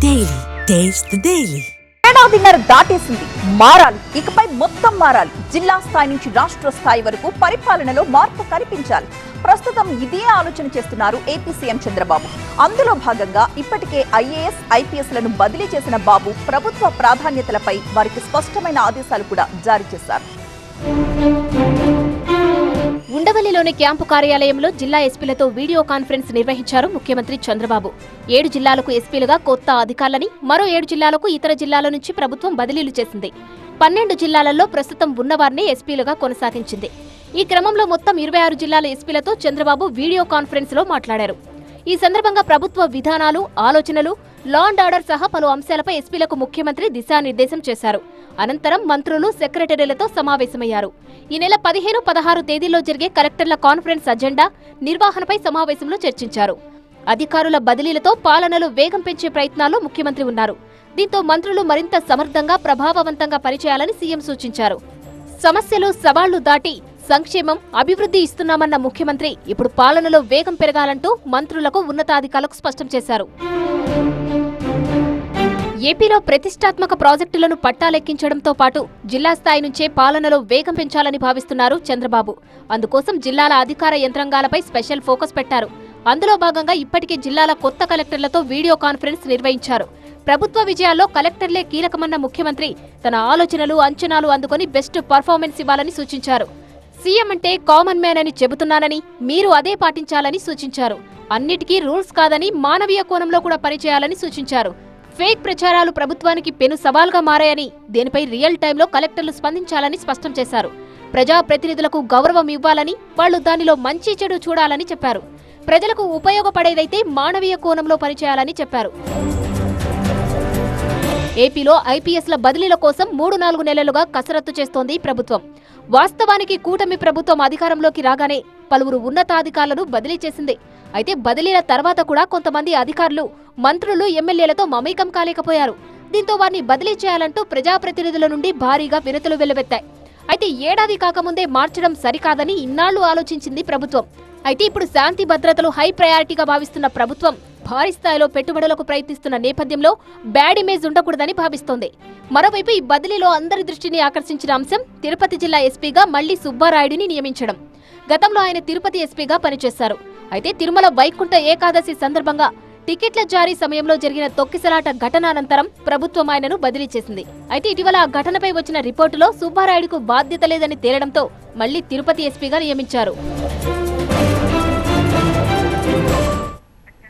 Daily taste the daily. ఏడాదిన్నర దాటేసింది. మారాలి, ఇకపై మొత్తం మారాలి. జిల్లా స్థాయి నుంచి రాష్ట్ర స్థాయి వరకు పరిపాలనలో మార్పు కనిపించాలి. ప్రస్తుతం ఇదే ఆలోచన చేస్తున్నారు ఏపీ సీఎం చంద్రబాబు. అందులో భాగంగా ఇప్పటికే ఐఏఎస్, ఐపీఎస్లను బదిలీ చేసిన బాబు ప్రభుత్వ ప్రాధాన్యతలపై వారికి స్పష్టమైన ఆదేశాలు కూడా జారీ చేశారు. ఉండవల్లిలోని క్యాంపు కార్యాలయంలో జిల్లా ఎస్పీలతో వీడియో కాన్ఫరెన్స్ నిర్వహించారు ముఖ్యమంత్రి చంద్రబాబు. 7 జిల్లాలకు ఎస్పీలుగా కొత్త అధికారులని, మరో 7 జిల్లాలకు ఇతర జిల్లాల నుంచి ప్రభుత్వం బదిలీలు చేసింది. 12 జిల్లాలలో ప్రస్తుతం ఉన్నవారిని ఎస్పీలుగా కొనసాగించింది. ఈ క్రమంలో మొత్తం 26 జిల్లాల ఎస్పీలతో చంద్రబాబు వీడియో కాన్ఫరెన్స్ లో మాట్లాడారు. ఈ సందర్భంగా ప్రభుత్వ విధానాలు, ఆలోచనలు, లా అండ్ ఆర్డర్ సహా పలు అంశాలపై ఎస్పీలకు ముఖ్యమంత్రి దిశానిర్దేశం చేశారు. అనంతరం మంత్రులు, సెక్రటరీలతో సమావేశమయ్యారు. ఈ నెల 15, 16 తేదీల్లో జరిగే కలెక్టర్ల కాన్ఫరెన్స్ అజెండా, నిర్వహణపై సమావేశంలో చర్చించారు. అధికారుల బదిలీలతో పాలనలో వేగం పెంచే ప్రయత్నాల్లో ముఖ్యమంత్రి ఉన్నారు. దీంతో మంత్రులు మరింత సమర్థంగా, ప్రభావవంతంగా పనిచేయాలని సీఎం సూచించారు. సమస్యలు, సవాళ్లు దాటి సంక్షేమం, అభివృద్ధి ఇస్తున్నామన్న ముఖ్యమంత్రి ఇప్పుడు పాలనలో వేగం పెరగాలంటూ మంత్రులకు, ఉన్నతాధికారులకు స్పష్టం చేశారు. ఏపీలో ప్రతిష్టాత్మక ప్రాజెక్టులను పట్టాలెక్కించడంతో పాటు జిల్లా స్థాయి నుంచే పాలనలో వేగం పెంచాలని భావిస్తున్నారు చంద్రబాబు. అందుకోసం జిల్లాల అధికార యంత్రాంగాలపై స్పెషల్ ఫోకస్ పెట్టారు. అందులో భాగంగా ఇప్పటికే జిల్లాల కొత్త కలెక్టర్లతో వీడియో కాన్ఫరెన్స్ నిర్వహించారు. ప్రభుత్వ విజయాల్లో కలెక్టర్లే కీలకమన్న ముఖ్యమంత్రి తన ఆలోచనలు, అంచనాలు అందుకొని బెస్ట్ పర్ఫార్మెన్స్ ఇవ్వాలని సూచించారు. సీఎం అంటే కామన్ మ్యాన్ అని చెబుతున్నానని, మీరు అదే పాటించాలని సూచించారు. అన్నిటికీ రూల్స్ కాదని, మానవీయ కోణంలో కూడా పనిచేయాలని సూచించారు. ఫేక్ ప్రచారాలు ప్రభుత్వానికి పెను సవాల్గా మారాయని, దీనిపై రియల్ టైంలో కలెక్టర్లు స్పందించాలని స్పష్టం చేశారు. ప్రజాప్రతినిధులకు గౌరవం ఇవ్వాలని, వాళ్లు దానిలో మంచి చెడు చూడాలని చెప్పారు. ప్రజలకు ఉపయోగపడేదైతే మానవీయ కోణంలో పనిచేయాలని చెప్పారు. ఏపీలో ఐపీఎస్ల బదిలీల కోసం 3-4 నెలలుగా కసరత్తు చేస్తోంది ప్రభుత్వం. వాస్తవానికి కూటమి ప్రభుత్వం అధికారంలోకి రాగానే పలువురు ఉన్నతాధికారులను బదిలీ చేసింది. అయితే బదిలీల తర్వాత కూడా కొంతమంది అధికారులు, మంత్రులు, ఎమ్మెల్యేలతో మమేకం కాలేకపోయారు. దీంతో వారిని బదిలీ చేయాలంటూ ప్రజాప్రతినిధుల నుండి భారీగా వినతులు వెల్లువెత్తాయి. అయితే ఏడాది కాకముందే మార్చడం సరికాదని ఇన్నాళ్లు ఆలోచించింది ప్రభుత్వం. అయితే ఇప్పుడు శాంతి భద్రతలు హై ప్రయారిటీగా భావిస్తున్న ప్రభుత్వం భారీ స్థాయిలో పెట్టుబడులకు ప్రయత్నిస్తున్న నేపథ్యంలో బ్యాడ్ ఇమేజ్ ఉండకూడదని భావిస్తోంది. మరోవైపు ఈ బదిలీలో అందరి దృష్టిని ఆకర్షించిన అంశం తిరుపతి జిల్లా ఎస్పీగా మళ్లీ సుబ్బారాయుడిని నియమించడం. గతంలో ఆయన తిరుపతి ఎస్పీగా పనిచేశారు. అయితే తిరుమల వైకుంఠ ఏకాదశి సందర్భంగా టికెట్ల జారీ సమయంలో జరిగిన తొక్కిసలాట ఘటన అనంతరం ప్రభుత్వం ఆయనను బదిలీ చేసింది. అయితే ఇటీవల ఆ ఘటనపై వచ్చిన రిపోర్టులో సుబ్బారాయుడుకు బాధ్యత లేదని తేలడంతో మళ్లీ తిరుపతి ఎస్పీగా నియమించారు.